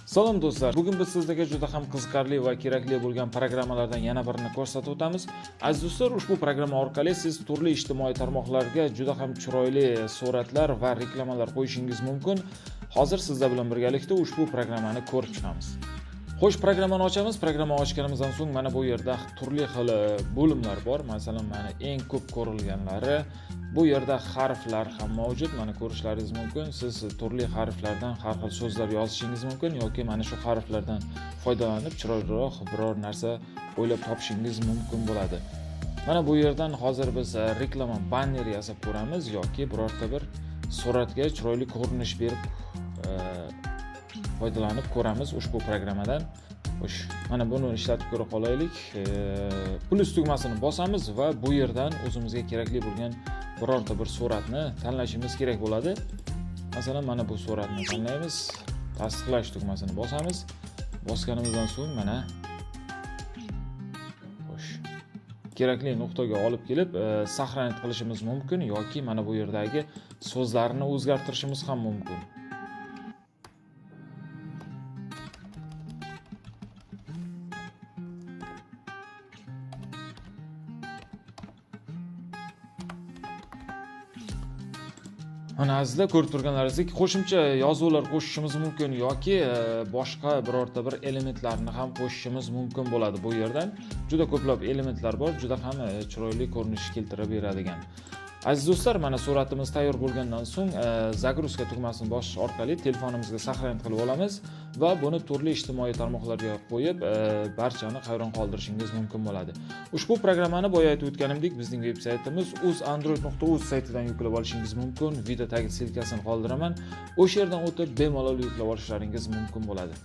Salom do'stlar, bugun biz sizlarga juda ham qiziqarli va kerakli bo'lgan programmalardan yana birini ko'rsatib o'tamiz. Aziz do'stlar, ushbu programma orqali siz turli ijtimoiy tarmoqlarga juda ham chiroyli suratlar va reklamalar qo'yishingiz mumkin. Hozir sizlar bilan birgalikda ushbu programmani ko'rib chiqamiz. Xo'sh, programmani ochamiz. Programma ochganimizdan so'ng mana bu yerda turli xil bo'limlar bor. Masalan, mana eng ko'p ko'rilganlari bu yerda harflar ham mavjud. Mana ko'rishlaringiz mumkin. Siz turli harflardan har xil so'zlar yozishingiz mumkin yoki mana shu harflardan foydalanib chiroyliroq biror narsa o'ylab topishingiz mumkin bo'ladi. Mana bu yerdan hozir biz reklama banner yasab ko'ramiz yoki birorta bir suratga chiroyli ko'rinish berib foydalanib ko'ramiz ushbu programmadan. Xo'sh, mana buni ishlatib ko'ra qolaylik. Plus tugmasini bosamiz va bu yerdan o'zimizga kerakli bo'lgan birorta bir suratni tanlashimiz kerak bo'ladi. Masalan, mana bu suratni tanlaymiz. Tasdiqlash tugmasini bosamiz. Bosganimizdan so'ng mana xo'sh, kerakli nuqtaga olib kelib saqlanib qilishimiz mumkin yoki mana bu yerdagi so'zlarni o'zgartirishimiz ham mumkin. Mana azizlar, ko'rib turganlaringizdek qo'shimcha yozuvlar qo'shishimiz mumkin yoki boshqa birorta bir elementlarni ham qo'shishimiz mumkin bo'ladi. Bu yerdan juda ko'plab elementlar bor, juda ham chiroyli ko'rinish keltirib beradigan. Aziz do'stlar, mana suratimiz tayyor bo'lgandan so'ng zagruzka tugmasini bosish orqali telefonimizga saqlanib qilib olamiz va buni turli ijtimoiy tarmoqlarga qo'yib barchani hayron qoldirishingiz mumkin bo'ladi. Ushbu programmani boya aytib o'tganimdek, bizning veb-saytimiz uzandroid.uz saytidan yuklab olishingiz mumkin. Video tagi silkasini qoldiraman. O'sha yerdan o'tib bemalol yuklab olishlaringiz mumkin bo'ladi.